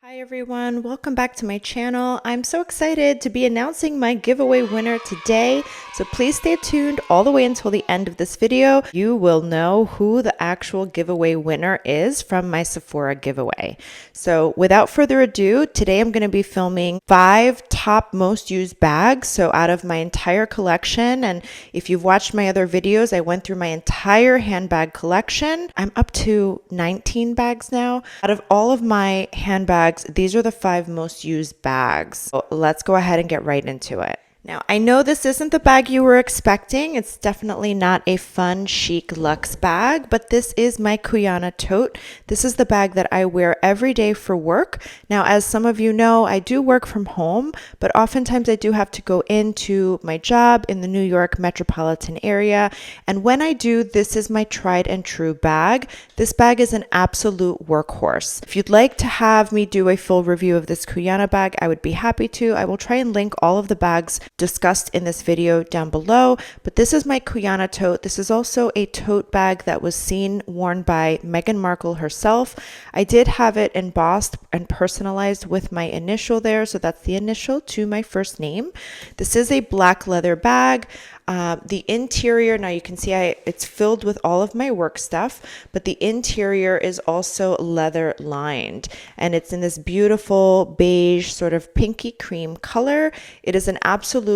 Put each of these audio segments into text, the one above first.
Hi everyone, welcome back to my channel. I'm so excited to be announcing my giveaway winner today, so please stay tuned all the way until the end of this video. You will know who the actual giveaway winner is from my Sephora giveaway. So without further ado, today I'm going to be filming 5 top most used bags, so out of my entire collection. And if you've watched my other videos, I went through my entire handbag collection. I'm up to 19 bags now. Out of all of my handbags, these are the 5 most used bags. So let's go ahead and get right into it. Now, I know this isn't the bag you were expecting. It's definitely not a fun, chic, luxe bag, but this is my KONA tote. This is the bag that I wear every day for work. Now, as some of you know, I do work from home, but oftentimes I do have to go into my job in the New York metropolitan area. And when I do, this is my tried and true bag. This bag is an absolute workhorse. If you'd like to have me do a full review of this KONA bag, I would be happy to. I will try and link all of the bags discussed in this video down below, but this is my KONA tote. This is also a tote bag that was seen worn by Meghan Markle herself. I did have it embossed and personalized with my initial there, so that's the initial to my first name. This is a black leather bag. The interior, now you can see it's filled with all of my work stuff, but the interior is also leather lined, and it's in this beautiful beige sort of pinky cream color. It is an absolute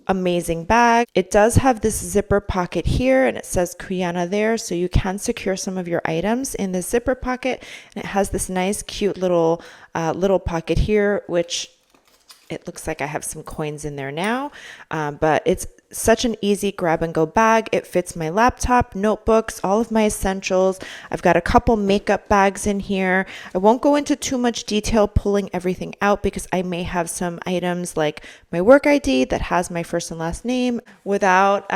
amazing bag. It does have this zipper pocket here, and it says KONA there, so you can secure some of your items in this zipper pocket. And it has this nice cute little pocket here, which it looks like I have some coins in there now, but it's such an easy grab and go bag. It fits my laptop, notebooks, all of my essentials. I've got a couple makeup bags in here. I won't go into too much detail pulling everything out because I may have some items like my work ID that has my first and last name. Without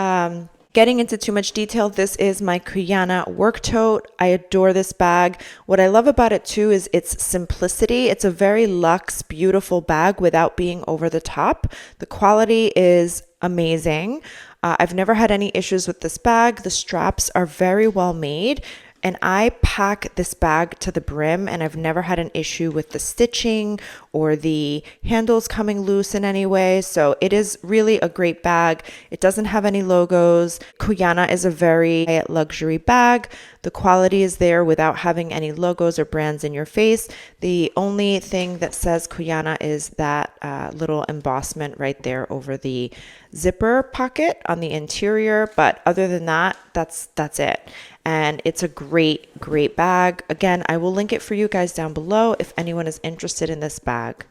getting into too much detail, this is my KONA work tote. I adore this bag. What I love about it too is its simplicity. It's a very luxe, beautiful bag without being over the top. The quality is amazing. I've never had any issues with this bag. The straps are very well made. And I pack this bag to the brim, and I've never had an issue with the stitching or the handles coming loose in any way. So it is really a great bag. It doesn't have any logos. KONA is a very luxury bag. The quality is there without having any logos or brands in your face. The only thing that says KONA is that little embossment right there over the zipper pocket on the interior. But other than that, that's it. And it's a great bag. Again, I will link it for you guys down below if anyone is interested in this bag.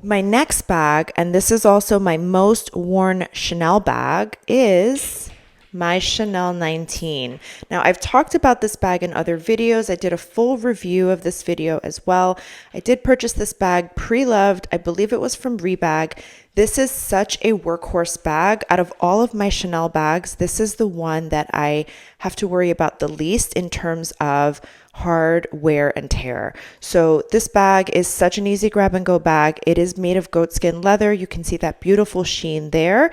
My next bag, and this is also my most worn Chanel bag, is my Chanel 19. Now, I've talked about this bag in other videos. I did a full review of this video as well. I did purchase this bag pre-loved. I believe it was from Rebag. This is such a workhorse bag. Out of all of my Chanel bags, this is the one that I have to worry about the least in terms of hard wear and tear. So this bag is such an easy grab and go bag. It is made of goatskin leather. You can see that beautiful sheen there.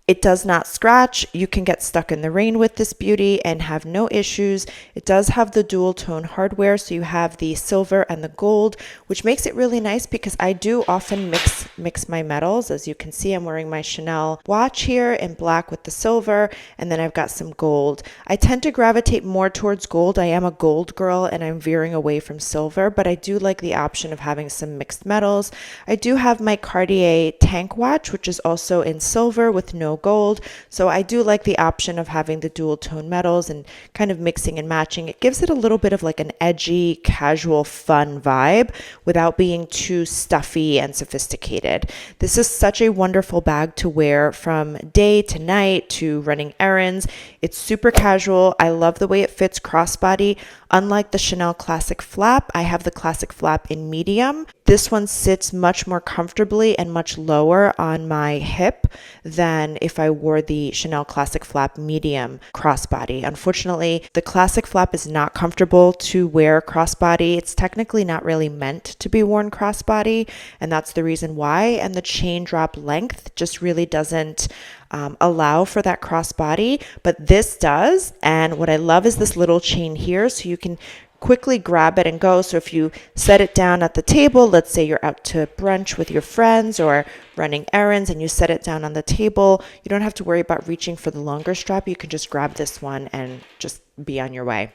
It does not scratch. You can get stuck in the rain with this beauty and have no issues. It does have the dual tone hardware, so you have the silver and the gold, which makes it really nice because I do often mix my metals. As you can see, I'm wearing my Chanel watch here in black with the silver, and then I've got some gold. I tend to gravitate more towards gold. I am a gold girl and I'm veering away from silver, but I do like the option of having some mixed metals. I do have my Cartier tank watch, which is also in silver with no gold. So I do like the option of having the dual tone metals and kind of mixing and matching. It gives it a little bit of like an edgy, casual, fun vibe without being too stuffy and sophisticated. This is such a wonderful bag to wear from day to night to running errands. It's super casual. I love the way it fits crossbody. Unlike the Chanel Classic Flap, I have the Classic Flap in medium. This one sits much more comfortably and much lower on my hip than if I wore the Chanel Classic Flap medium crossbody. Unfortunately, the Classic Flap is not comfortable to wear crossbody. It's technically not really meant to be worn crossbody, and that's the reason why. And the chain drop length just really doesn't allow for that crossbody, but this does. And what I love is this little chain here, so you can quickly grab it and go. So if you set it down at the table, let's say you're out to brunch with your friends or running errands and you set it down on the table, you don't have to worry about reaching for the longer strap. You can just grab this one and just be on your way.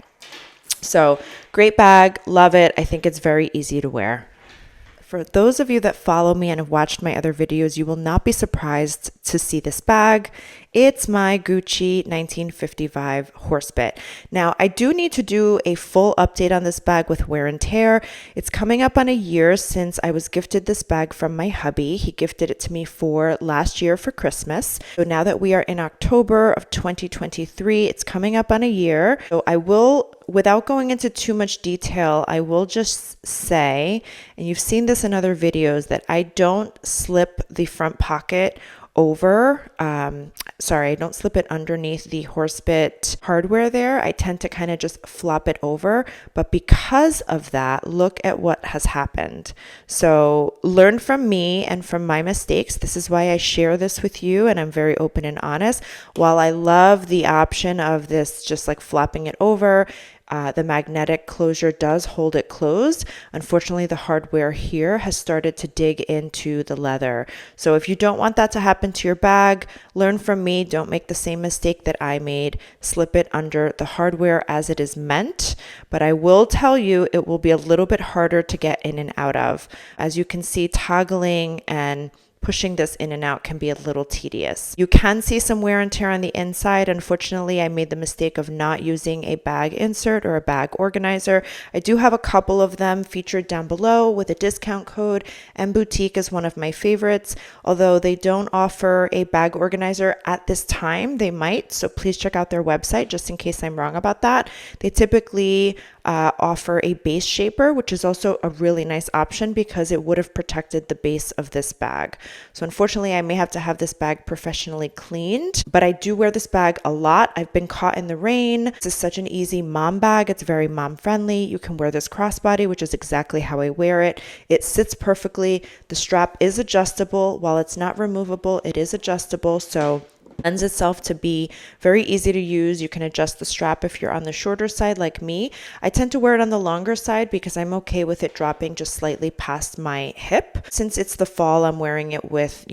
So great bag, love it. I think it's very easy to wear. For those of you that follow me and have watched my other videos, you will not be surprised to see this bag. It's my Gucci 1955 horsebit. Now, I do need to do a full update on this bag with wear and tear. It's coming up on a year since I was gifted this bag from my hubby. He gifted it to me for last year for Christmas. So now that we are in October of 2023, it's coming up on a year. So I will, without going into too much detail, I will just say, and you've seen this in other videos, that I don't slip the front pocket over, I don't slip it underneath the horsebit hardware there. I tend to kind of just flop it over. But because of that, look at what has happened. So learn from me and from my mistakes. This is why I share this with you and I'm very open and honest. While I love the option of this just like flopping it over, the magnetic closure does hold it closed. Unfortunately, the hardware here has started to dig into the leather. So if you don't want that to happen to your bag, learn from me. Don't make the same mistake that I made. Slip it under the hardware as it is meant. But I will tell you, it will be a little bit harder to get in and out of. As you can see, toggling and pushing this in and out can be a little tedious. You can see some wear and tear on the inside. Unfortunately, I made the mistake of not using a bag insert or a bag organizer. I do have a couple of them featured down below with a discount code. Mboutique is one of my favorites. Although they don't offer a bag organizer at this time, they might. So please check out their website just in case I'm wrong about that. They typically offer a base shaper, which is also a really nice option because it would have protected the base of this bag. So unfortunately, I may have to have this bag professionally cleaned, but I do wear this bag a lot. I've been caught in the rain. This is such an easy mom bag. It's very mom friendly. You can wear this crossbody, which is exactly how I wear it. It sits perfectly. The strap is adjustable. While it's not removable, it is adjustable. So lends itself to be very easy to use. You can adjust the strap if you're on the shorter side like me. I tend to wear it on the longer side because I'm okay with it dropping just slightly past my hip. Since it's the fall, I'm wearing it with,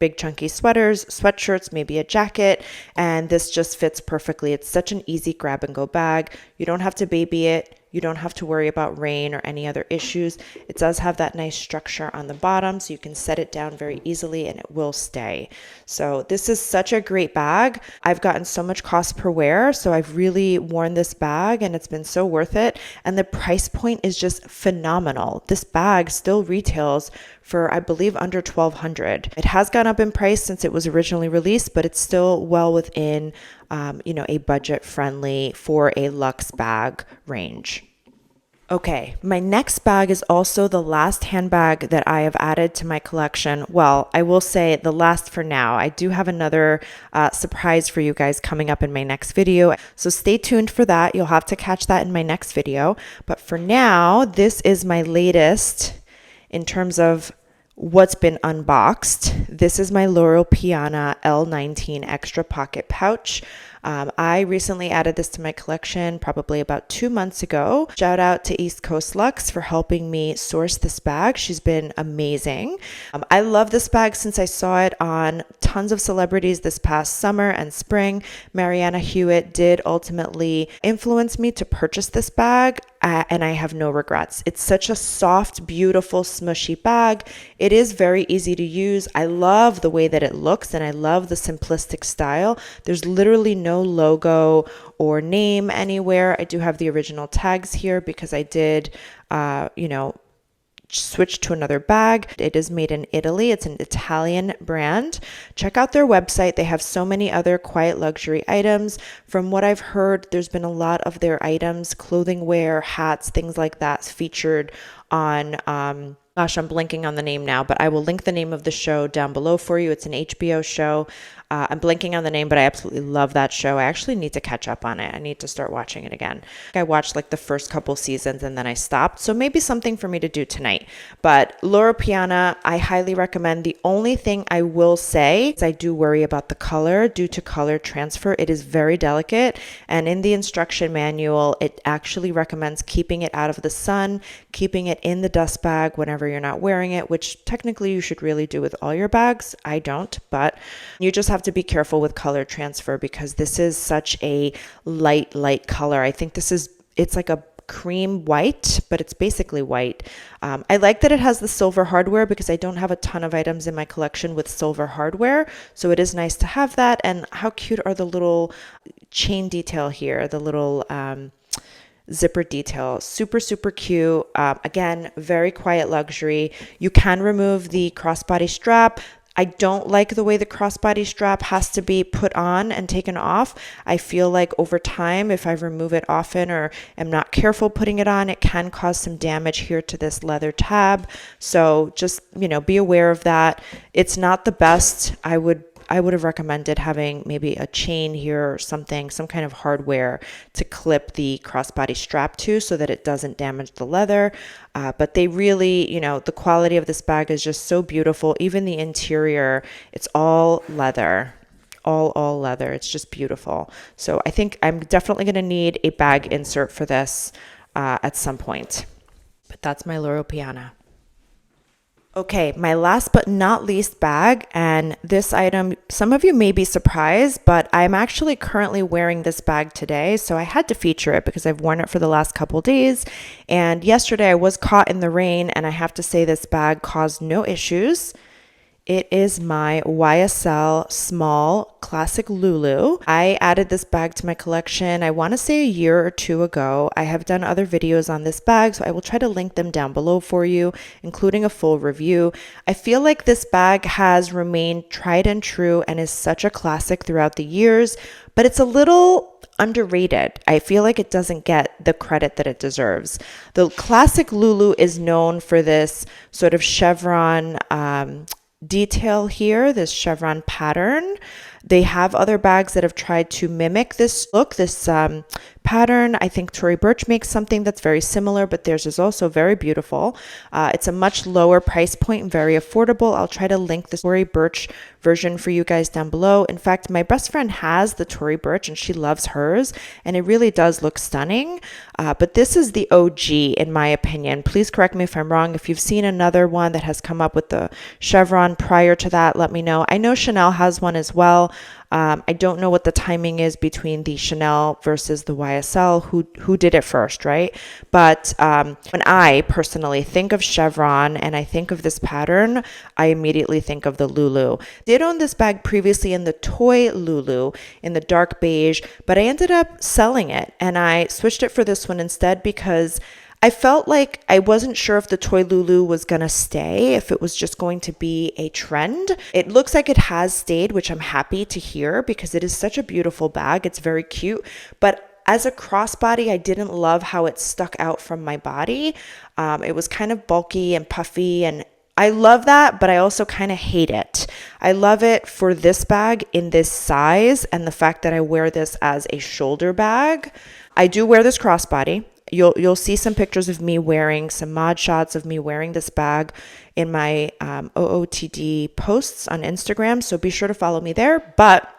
big chunky sweaters, sweatshirts, maybe a jacket, and this just fits perfectly. It's such an easy grab and go bag. You don't have to baby it. You don't have to worry about rain or any other issues. It does have that nice structure on the bottom, so you can set it down very easily and it will stay. So this is such a great bag. I've gotten so much cost per wear, so I've really worn this bag and it's been so worth it. And the price point is just phenomenal. This bag still retails for, I believe, under $1,200. It has gone up in price since it was originally released, but it's still well within a budget-friendly for a luxe bag range. Okay, my next bag is also the last handbag that I have added to my collection. Well, I will say the last for now. I do have another surprise for you guys coming up in my next video, so stay tuned for that. You'll have to catch that in my next video. But for now, this is my latest in terms of what's been unboxed. This is my Laural Piana L19 extra pocket pouch. I recently added this to my collection probably about 2 months ago. Shout out to East Coast Luxe for helping me source this bag. She's been amazing. I love this bag since I saw it on tons of celebrities this past summer and spring. Mariana Hewitt did ultimately influence me to purchase this bag. And I have no regrets. It's such a soft, beautiful, smushy bag. It is very easy to use. I love the way that it looks and I love the simplistic style. There's literally no logo or name anywhere. I do have the original tags here because I did, switch to another bag. It is made in Italy. It's an Italian brand. Check out their website. They have so many other quiet luxury items. From what I've heard, there's been a lot of their items, clothing wear, hats, things like that featured on Gosh, I'm blanking on the name now, but I will link the name of the show down below for you. It's an HBO show. I'm blanking on the name, but I absolutely love that show. I actually need to catch up on it. I need to start watching it again. I watched like the first couple seasons and then I stopped. So maybe something for me to do tonight. But Laural Piana, I highly recommend. The only thing I will say is I do worry about the color due to color transfer. It is very delicate. And in the instruction manual, it actually recommends keeping it out of the sun, keeping it in the dust bag whenever you're not wearing it, which technically you should really do with all your bags. I don't, but you just have to be careful with color transfer because this is such a light color. I think it's like a cream white, but it's basically white. I like that it has the silver hardware because I don't have a ton of items in my collection with silver hardware. So it is nice to have that. And how cute are the little chain detail here, the little zipper detail. Super cute. Again, very quiet luxury. You can remove the crossbody strap. I don't like the way the crossbody strap has to be put on and taken off. I feel like over time, if I remove it often or am not careful putting it on, it can cause some damage here to this leather tab. So just, be aware of that. It's not the best. I would have recommended having maybe a chain here or something, some kind of hardware to clip the crossbody strap to so that it doesn't damage the leather. But they really, the quality of this bag is just so beautiful. Even the interior, it's all leather. All leather. It's just beautiful. So I think I'm definitely going to need a bag insert for this at some point. But that's my Laural Piana. Okay, my last but not least bag, and this item, some of you may be surprised, but I'm actually currently wearing this bag today, so I had to feature it because I've worn it for the last couple days, and yesterday I was caught in the rain, and I have to say this bag caused no issues. It is my YSL Small Classic Lulu. I added this bag to my collection, I want to say a year or two ago. I have done other videos on this bag, so I will try to link them down below for you, including a full review. I feel like this bag has remained tried and true and is such a classic throughout the years, but it's a little underrated. I feel like it doesn't get the credit that it deserves. The Classic Lulu is known for this sort of chevron detail here, this chevron pattern. They have other bags that have tried to mimic this look, this pattern. I think Tory Burch makes something that's very similar, but theirs is also very beautiful. It's a much lower price point and very affordable. I'll try to link the Tory Burch version for you guys down below. In fact, my best friend has the Tory Burch and she loves hers, and it really does look stunning. But this is the OG in my opinion. Please correct me if I'm wrong. If you've seen another one that has come up with the chevron prior to that, let me know. I know Chanel has one as well. I don't know what the timing is between the Chanel versus the YSL, who did it first, right? But when I personally think of chevron and I think of this pattern, I immediately think of the Lulu. Did own this bag previously in the toy Lulu in the dark beige, but I ended up selling it and I switched it for this one instead because I felt like I wasn't sure if the toy Lulu was going to stay, if it was just going to be a trend. It looks like it has stayed, which I'm happy to hear because it is such a beautiful bag. It's very cute. But as a crossbody, I didn't love how it stuck out from my body. It was kind of bulky and puffy, and I love that, but I also kind of hate it. I love it for this bag in this size and the fact that I wear this as a shoulder bag. I do wear this crossbody. You'll see some pictures of me wearing, some mod shots of me wearing this bag in my OOTD posts on Instagram. So be sure to follow me there. But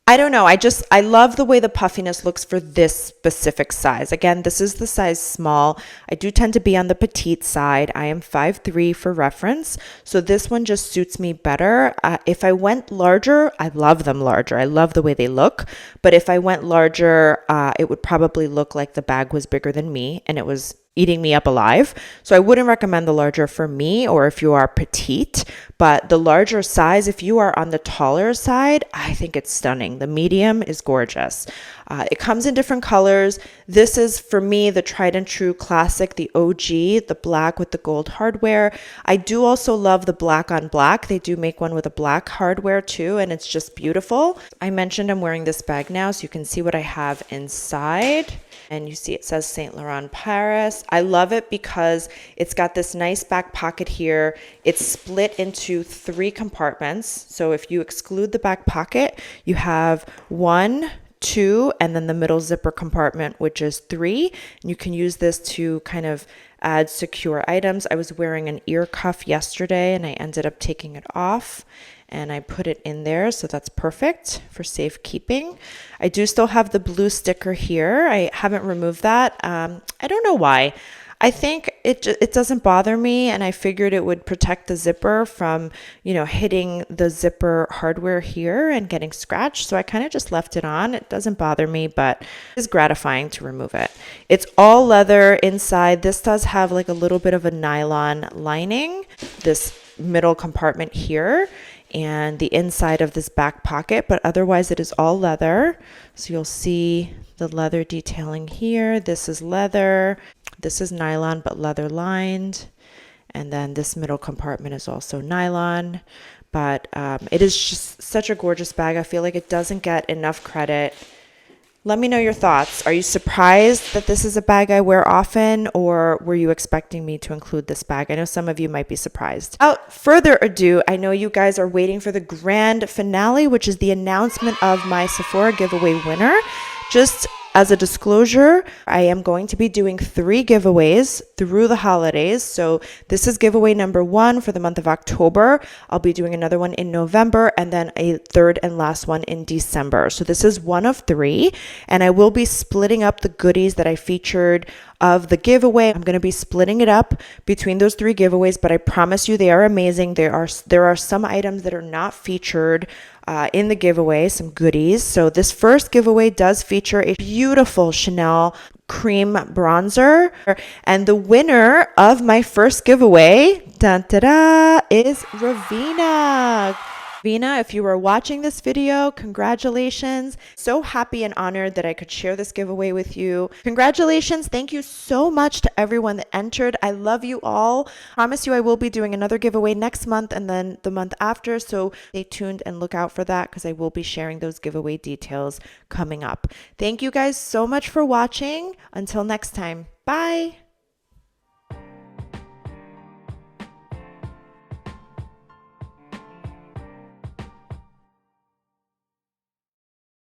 I don't know. I love the way the puffiness looks for this specific size. Again, this is the size small. I do tend to be on the petite side. I am 5'3" for reference. So this one just suits me better. If I went larger, I love them larger. I love the way they look. But if I went larger, it would probably look like the bag was bigger than me and it was eating me up alive. So I wouldn't recommend the larger for me or if you are petite, but the larger size, if you are on the taller side, I think it's stunning. The medium is gorgeous. It comes in different colors. This is for me the tried and true classic, the OG, the black with the gold hardware. I do also love the black on black. They do make one with a black hardware too, and it's just beautiful. I mentioned I'm wearing this bag now so you can see what I have inside. And you see it says Saint Laurent Paris. I love it because it's got this nice back pocket here. It's split into 3 compartments. So if you exclude the back pocket, you have 1, 2, and then the middle zipper compartment, which is 3. And you can use this to kind of add secure items. I was wearing an ear cuff yesterday and I ended up taking it off and I put it in there, so that's perfect for safekeeping. I do still have the blue sticker here. I haven't removed that. I don't know why. I think it doesn't bother me, and I figured it would protect the zipper from, you know, hitting the zipper hardware here and getting scratched. So I kind of just left it on. It doesn't bother me, but it's gratifying to remove it. It's all leather inside. This does have like a little bit of a nylon lining, this middle compartment here, and the inside of this back pocket, but otherwise it is all leather. So you'll see the leather detailing here. This is leather. This is nylon, but leather lined. And then this middle compartment is also nylon. But it is just such a gorgeous bag. I feel like it doesn't get enough credit. Let me know your thoughts. Are you surprised that this is a bag I wear often, or were you expecting me to include this bag? I know some of you might be surprised. Without further ado, I know you guys are waiting for the grand finale, which is the announcement of my Sephora giveaway winner. Just as a disclosure, I am going to be doing 3 giveaways through the holidays. So this is giveaway number 1 for the month of October. I'll be doing another one in November and then a 3rd and last one in December. So this is 1 of 3, and I will be splitting up the goodies that I featured of the giveaway. I'm going to be splitting it up between those 3 giveaways, but I promise you they are amazing. There are some items that are not featured in the giveaway, some goodies. So this first giveaway does feature a beautiful Chanel cream bronzer, and the winner of my first giveaway, dun, da, da, is Ravina. Ravina, if you are watching this video, congratulations. So happy and honored that I could share this giveaway with you. Congratulations. Thank you so much to everyone that entered. I love you all. Promise you I will be doing another giveaway next month and then the month after. So stay tuned and look out for that because I will be sharing those giveaway details coming up. Thank you guys so much for watching. Until next time. Bye.